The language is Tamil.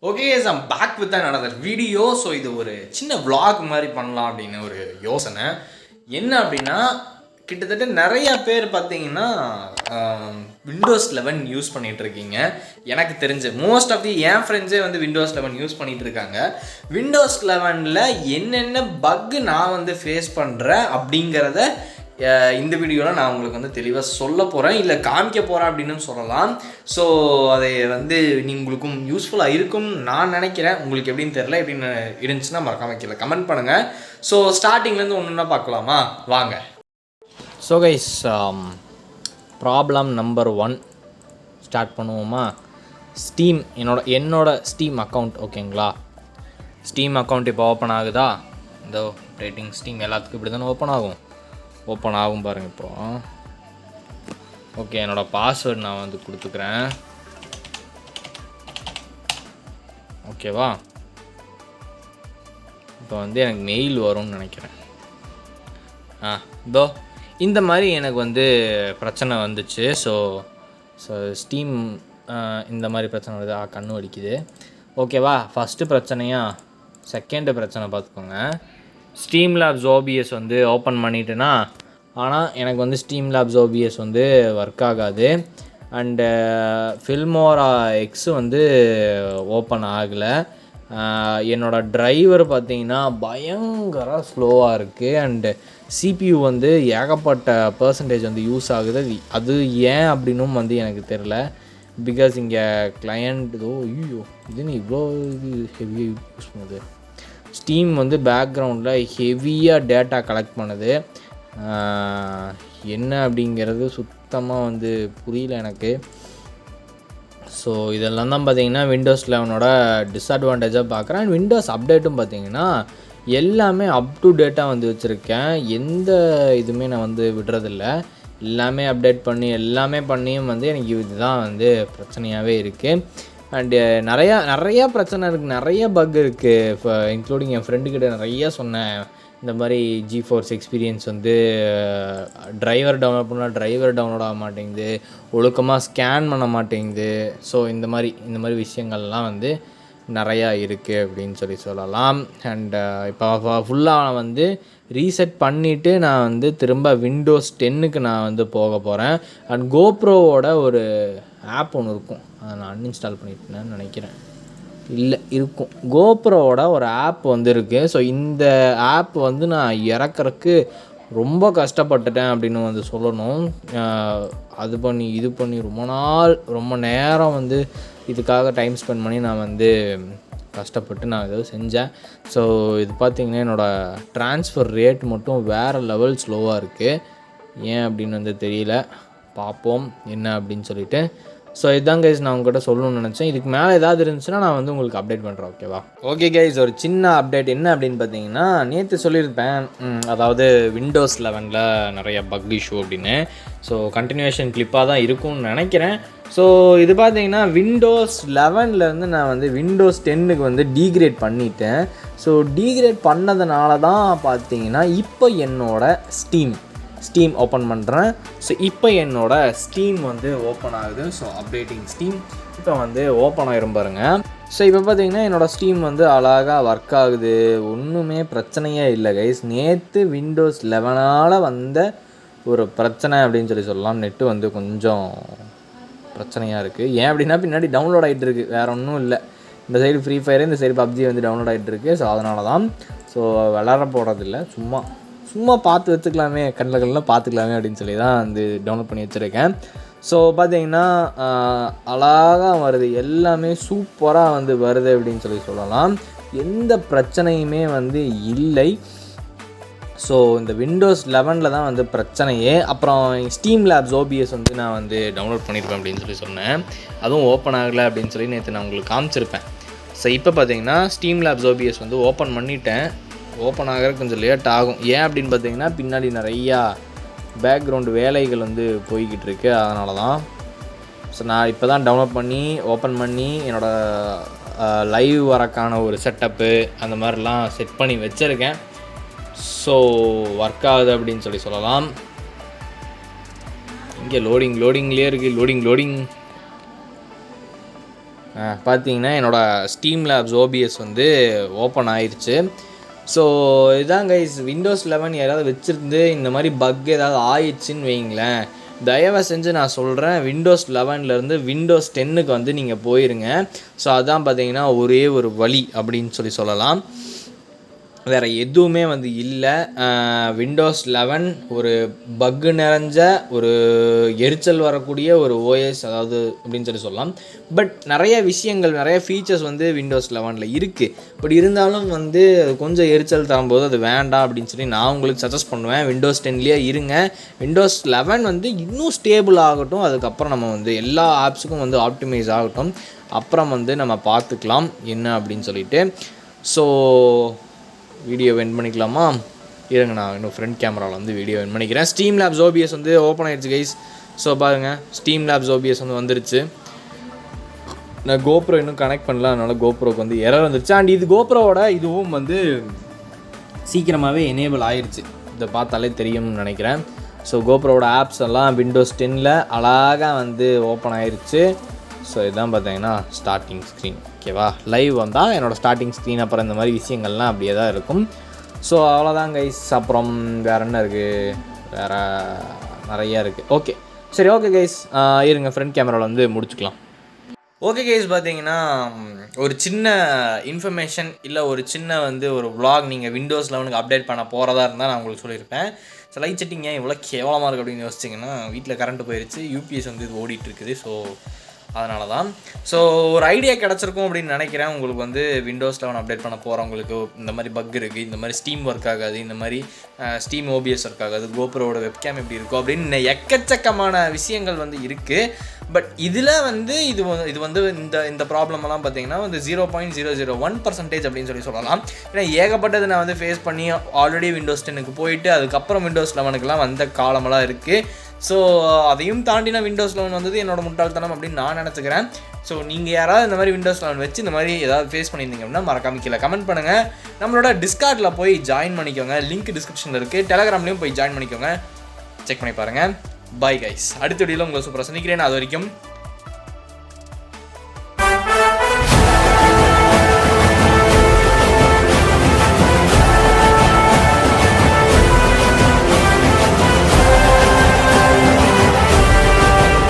Okay guys, I'm back with another video. So இது ஒரு சின்ன vlog மாதிரி பண்ணலாம் அப்படின்னு ஒரு யோசனை. என்ன அப்படின்னா கிட்டத்தட்ட நிறையா பேர் பார்த்தீங்கன்னா விண்டோஸ் 11 யூஸ் பண்ணிகிட்ருக்கீங்க. எனக்கு தெரிஞ்ச மோஸ்ட் ஆஃப் என் ஃப்ரெண்ட்ஸே வந்து விண்டோஸ் 11 யூஸ் பண்ணிகிட்டு இருக்காங்க. விண்டோஸ் 11ல் என்னென்ன பக்கு நான் வந்து ஃபேஸ் பண்ணுறேன் அப்படிங்கிறத இந்த வீடியோவில் நான் உங்களுக்கு வந்து தெளிவாக சொல்ல போகிறேன், இல்லை காமிக்க போகிறேன் அப்படின்னு சொல்லலாம். ஸோ அதை வந்து உங்களுக்கும் யூஸ்ஃபுல்லாக இருக்கும் நான் நினைக்கிறேன். உங்களுக்கு எப்படின்னு தெரில, எப்படின்னு இருந்துச்சுன்னா மறக்காம கீழே கமெண்ட் பண்ணுங்கள். ஸோ ஸ்டார்டிங்லேருந்து ஒன்று ஒன்றா பார்க்கலாமா, வாங்க. So guys, problem number 1 start பண்ணுவோமா. ஸ்டீம், என்னோட ஸ்டீம் அக்கௌண்ட் ஓகேங்களா. ஸ்டீம் அக்கௌண்ட் இப்போ ஓப்பன் ஆகுதா? இந்த ரேட்டிங் ஸ்டீம் எல்லாத்துக்கும் இப்படி தானே ஓப்பன் ஆகும் பாருங்கள். இப்போ ஓகே, என்னோடய பாஸ்வேர்டு நான் வந்து கொடுத்துக்கிறேன். ஓகேவா, இப்போ வந்து எனக்கு மெயில் வரும்னு நினைக்கிறேன். இதோ இந்த மாதிரி எனக்கு வந்து பிரச்சனை வந்துச்சு. ஸோ ஸ்டீம் இந்த மாதிரி பிரச்சனை வருது. கண்ணு வலிக்குது. ஓகேவா, ஃபஸ்ட்டு பிரச்சனையா. செகண்டு பிரச்சனை பார்த்துக்கோங்க. ஸ்டீம் லேப்ஸ் ஓபிஎஸ் வந்து ஓப்பன் பண்ணிட்டேன்னா, ஆனால் எனக்கு வந்து ஸ்டீம் லேப்ஸ் ஓபிஎஸ் வந்து ஒர்க் ஆகாது. அண்டு ஃபில்மோரா எக்ஸ் வந்து ஓப்பன் ஆகலை. என்னோடய ட்ரைவர் பார்த்திங்கன்னா பயங்கர ஸ்லோவாக இருக்குது. அண்டு சிபியூ வந்து ஏகப்பட்ட பர்சன்டேஜ் வந்து யூஸ் ஆகுது. அது ஏன் அப்படின்னும் வந்து எனக்கு தெரில. பிகாஸ் இங்கே கிளையண்ட் ஐயோ இதுன்னு இவ்வளோ இது ஹெவியாக யூஸ் பண்ணுது. ஸ்டீம் வந்து பேக்ரவுண்டில் ஹெவியாக டேட்டா கலெக்ட் பண்ணுது. என்ன அப்படிங்கிறது சுத்தமாக வந்து புரியல எனக்கு. ஸோ இதெல்லாம் தான் பார்த்திங்கன்னா விண்டோஸ் 11ஓட டிஸ்அட்வான்டேஜாக பார்க்குறேன். அண்ட் விண்டோஸ் அப்டேட்டும் பார்த்திங்கன்னா எல்லாமே அப் டு டேட்டாக வந்து வச்சுருக்கேன். எந்த இதுவுமே நான் வந்து விடுறதில்ல. எல்லாமே அப்டேட் பண்ணி எல்லாமே பண்ணியும் வந்து எனக்கு இதுதான் வந்து பிரச்சனையாகவே இருக்குது. அண்டு நிறையா பிரச்சனை இருக்குது, நிறைய பக் இருக்குது. இப்போ இன்க்ளூடிங் என் ஃப்ரெண்டுக்கிட்ட நிறையா சொன்னேன். இந்த மாதிரி ஜிஃபோர்ஸ் எக்ஸ்பீரியன்ஸ் வந்து டிரைவர் டவுன்லோட் பண்ணால் டிரைவர் டவுன்லோட் ஆக மாட்டேங்குது, ஒழுக்கமாக ஸ்கேன் பண்ண மாட்டேங்குது. ஸோ இந்த மாதிரி விஷயங்கள்லாம் வந்து நிறையா இருக்குது அப்படின்னு சொல்லலாம். அண்டு இப்போ ஃபுல்லாக வந்து ரீசெட் பண்ணிவிட்டு நான் வந்து திரும்ப விண்டோஸ் 10க்கு நான் வந்து போக போகிறேன். அண்ட் கோப்ரோவோட ஒரு ஆப் ஒன்று இருக்கும், அதை நான் அன்இன்ஸ்டால் பண்ணிட்டேன்னு நினைக்கிறேன். இல்லை இருக்கும், கோப்ரோவோட ஒரு ஆப் வந்து இருக்குது. ஸோ இந்த ஆப் வந்து நான் இறக்குறக்கு ரொம்ப கஷ்டப்பட்டுட்டேன் அப்படின்னு வந்து சொல்லணும். அது பண்ணி இது பண்ணி ரொம்ப நேரம் வந்து இதுக்காக டைம் ஸ்பெண்ட் பண்ணி நான் வந்து கஷ்டப்பட்டு நான் ஏதோ செஞ்சேன். ஸோ இது பார்த்திங்கன்னா என்னோடய ட்ரான்ஸ்ஃபர் ரேட் மட்டும் வேறு லெவல் ஸ்லோவாக இருக்குது. ஏன் அப்படின்னு வந்து தெரியல, பார்ப்போம் என்ன அப்படின்னு சொல்லிட்டு. ஸோ இதுதான் கைஸ் நான் உங்கள்கிட்ட சொல்லணும்னு நினச்சேன். இதுக்கு மேலே ஏதாவது இருந்துச்சுன்னா நான் வந்து உங்களுக்கு அப்டேட் பண்ணுறேன். ஓகேவா? ஓகே கைஸ், ஒரு சின்ன அப்டேட் என்ன அப்படின்னு பார்த்தீங்கன்னா, நேற்று சொல்லியிருப்பேன், அதாவது விண்டோஸ் 11ல் நிறைய பக் இஷ்யூ அப்படின்னு. ஸோ கண்டினியூஷன் கிளிப்பாக தான் இருக்கும்னு நினைக்கிறேன். ஸோ இது பார்த்தீங்கன்னா விண்டோஸ் 11லேருந்து நான் வந்து விண்டோஸ் 10க்கு வந்து டீக்ரேட் பண்ணிட்டேன். ஸோ டீக்ரேட் பண்ணதுனால தான் பார்த்தீங்கன்னா இப்போ என்னோடய ஸ்டீம் ஓப்பன் பண்ணுறேன். ஸோ இப்போ என்னோடய ஸ்டீம் வந்து ஓப்பன் ஆகுது. ஸோ அப்டேட்டிங் ஸ்டீம் இப்போ வந்து ஓப்பன் ஆகிரும் பாருங்கள். ஸோ இப்போ பார்த்தீங்கன்னா என்னோடய ஸ்டீம் வந்து அழகாக ஒர்க் ஆகுது. ஒன்றுமே பிரச்சனையே இல்லை கைஸ். நேற்று விண்டோஸ் 11ஆல் வந்த ஒரு பிரச்சனை அப்படின்னு சொல்லலாம். நெட்டு வந்து கொஞ்சம் பிரச்சனையாக இருக்குது. ஏன் அப்படின்னா பின்னாடி டவுன்லோட் ஆகிட்டு இருக்குது, வேறு ஒன்றும் இல்லை. இந்த சைடு ஃப்ரீ ஃபயர், இந்த சைடு பப்ஜி வந்து டவுன்லோட் ஆகிட்டு இருக்குது. ஸோ அதனால தான். ஸோ விளாட போடுறதில்ல, சும்மா பார்த்து வச்சுக்கலாமே, கண்ணில் பார்த்துக்கலாமே அப்படின்னு சொல்லி தான் வந்து டவுன்லோட் பண்ணி வச்சுருக்கேன். ஸோ பார்த்தீங்கன்னா அழகாக வருது, எல்லாமே சூப்பராக வந்து வருது அப்படின்னு சொல்லலாம். எந்த பிரச்சனையுமே வந்து இல்லை. ஸோ இந்த விண்டோஸ் 11ல் தான் வந்து பிரச்சனையே. அப்புறம் ஸ்டீம் லேப்ஸ் ஓபிஎஸ் வந்து நான் வந்து டவுன்லோட் பண்ணியிருப்பேன் அப்படின்னு சொன்னேன். அதுவும் ஓப்பன் ஆகலை அப்படின்னு சொல்லி நேற்று நான் உங்களுக்கு காமிச்சிருப்பேன். ஸோ இப்போ பார்த்தீங்கன்னா ஸ்டீம் லேப்ஸ் ஓபிஎஸ் வந்து ஓப்பன் பண்ணிட்டேன். ஓப்பன் ஆகிறதுக்கு கொஞ்சம் லேட் ஆகும். ஏன் அப்படின்னு பார்த்தீங்கன்னா பின்னாடி நிறையா பேக்ரவுண்டு வேலைகள் வந்து போய்கிட்டு இருக்கு, அதனால தான். ஸோ நான் இப்போ தான் டவுன்லோட் பண்ணி ஓப்பன் பண்ணி என்னோடய லைவ் வரக்கான ஒரு செட்டப்பு அந்த மாதிரிலாம் செட் பண்ணி வச்சுருக்கேன். ஸோ ஒர்க் ஆகுது அப்படின்னு சொல்லலாம். இங்கே லோடிங்லேயே இருக்குது. லோடிங் பார்த்தீங்கன்னா என்னோடய ஸ்டீம் லேப்ஸ் ஓபிஎஸ் வந்து ஓப்பன் ஆயிடுச்சு. ஸோ இதான் கைஸ், விண்டோஸ் 11 யாராவது வச்சுருந்து இந்த மாதிரி பக் ஏதாவது ஆயிடுச்சுன்னு வைங்களேன், தயவு செஞ்சு நான் சொல்கிறேன், விண்டோஸ் 11லேருந்து விண்டோஸ் 10க்கு வந்து நீங்கள் போயிருங்க. ஸோ அதான் பார்த்தீங்கன்னா ஒரே ஒரு வழி அப்படின்னு சொல்லலாம். வேறு எதுவுமே வந்து இல்லை. விண்டோஸ் 11 ஒரு பக்கு நிறைஞ்ச ஒரு எரிச்சல் வரக்கூடிய ஒரு ஓஎஸ், அதாவது அப்படின்னு சொல்லலாம். பட் நிறைய விஷயங்கள், நிறைய ஃபீச்சர்ஸ் வந்து விண்டோஸ் 11ல் இருக்குது. பட் இருந்தாலும் வந்து கொஞ்சம் எரிச்சல் தரும்போது அது வேண்டாம் அப்படின்னு சொல்லி நான் உங்களுக்கு சஜஸ்ட் பண்ணுவேன். விண்டோஸ் 10லேயே இருங்க. விண்டோஸ் 11 வந்து இன்னும் ஸ்டேபிள் ஆகட்டும், அதுக்கப்புறம் நம்ம வந்து எல்லா ஆப்ஸுக்கும் வந்து ஆப்டிமைஸ் ஆகட்டும், அப்புறம் வந்து நம்ம பார்த்துக்கலாம் என்ன அப்படின்னு சொல்லிட்டு. ஸோ வீடியோ எண்ட் பண்ணிக்கலாமா? இருங்க, நான் இன்னும் ஃப்ரண்ட் கேமராவில் வந்து வீடியோ எண்ட் பண்ணிக்கிறேன். ஸ்டீம் லேப்ஸ் ஓபிஎஸ் வந்து ஓப்பன் ஆகிடுச்சு கைஸ். ஸோ பாருங்கள், ஸ்டீம் லேப்ஸ் ஓபிஎஸ் வந்து வந்துருச்சு. நான் கோப்ரோ இன்னும் கனெக்ட் பண்ணல, அதனால் கோப்ரோக்கு வந்து எரர் வந்துருச்சு. அண்ட் இது கோப்ரோவோட இதுவும் வந்து சீக்கிரமாகவே எனேபிள் ஆயிடுச்சு. இதை பார்த்தாலே தெரியும்னு நினைக்கிறேன். ஸோ கோப்ரோவோட ஆப்ஸ் எல்லாம் விண்டோஸ் 10ல் அழகாக வந்து ஓப்பன் ஆயிடுச்சு. ஸோ இதுதான் பார்த்தீங்கன்னா ஸ்டார்டிங் ஸ்க்ரீன். ஓகேவா, லைவ் வந்தால் என்னோடய ஸ்டார்டிங் ஸ்க்ரீன், அப்புறம் இந்த மாதிரி விஷயங்கள்லாம் அப்படியே தான் இருக்கும். ஸோ அவ்வளோதான் கைஸ். அப்புறம் வேறு என்ன இருக்குது? வேறு நிறையா இருக்குது. ஓகே, சரி, ஓகே கைஸ், இருங்க ஃப்ரண்ட் கேமராவில் வந்து முடிச்சுக்கலாம். ஓகே கைஸ், பார்த்தீங்கன்னா ஒரு சின்ன இன்ஃபர்மேஷன் இல்லை ஒரு சின்ன வந்து ஒரு vlog நீங்கள் விண்டோஸ் 11க்கு அப்டேட் பண்ண போகிறதா இருந்தால் நான் உங்களுக்கு சொல்லியிருப்பேன். ஸோ லைட் செட்டிங் ஏன் இவ்வளோ கேவலமாக இருக்குது அப்படின்னு யோசிச்சிங்கன்னா, வீட்டில் கரண்ட்டு போயிடுச்சு, யூபிஎஸ் வந்து இது ஓடிட்டுருக்குது. ஸோ அதனால தான். ஸோ ஒரு ஐடியா கிடச்சிருக்கும் அப்படின்னு நினைக்கிறேன். உங்களுக்கு வந்து விண்டோஸ் 11 அப்டேட் பண்ண போகிறவங்களுக்கு இந்த மாதிரி பக் இருக்குது, இந்த மாதிரி ஸ்டீம் ஒர்க் ஆகாது, இந்த மாதிரி ஸ்டீம் ஓபிஎஸ் ஒர்க் ஆகாது, கோப்ரோட வெப்கேம் எப்படி இருக்கும் அப்படின்னு எக்கச்சக்கமான விஷயங்கள் வந்து இருக்குது. பட் இதில் வந்து இது வந்து இந்த ப்ராப்ளமெல்லாம் பார்த்தீங்கன்னா வந்து 0.001% அப்படின்னு சொல்லலாம். ஏன்னா ஏகப்பட்டது நான் வந்து ஃபேஸ் பண்ணி ஆல்ரெடி விண்டோஸ் 10க்கு போயிட்டு அதுக்கப்புறம் விண்டோஸ் 11க்குலாம் வந்த காலமெல்லாம் இருக்குது. ஸோ அதையும் தாண்டி நான் விண்டோஸ் 11 வந்தது என்னோட முட்டாள்தனம் அப்படின்னு நான் நினச்சிக்கிறேன். ஸோ நீங்கள் யாராவது இந்த மாதிரி விண்டோஸ் 11 வச்சு இந்த மாதிரி ஏதாவது ஃபேஸ் பண்ணியிருந்தீங்க அப்படின்னா மறக்காம கீழே கமெண்ட் பண்ணுங்கள். நம்மளோட டிஸ்கார்டில் போய் ஜாயின் பண்ணிக்கோங்க, லிங்க் டிஸ்கிரிப்ஷனில் இருக்குது. டெலகிராம்லேயும் போய் ஜாயின் பண்ணிக்கோங்க, செக் பண்ணி பாருங்கள். பாய் கைஸ், அடுத்த வீடியோவில் உங்களை சூப்பராக சந்திக்கிறேன். அது வரைக்கும்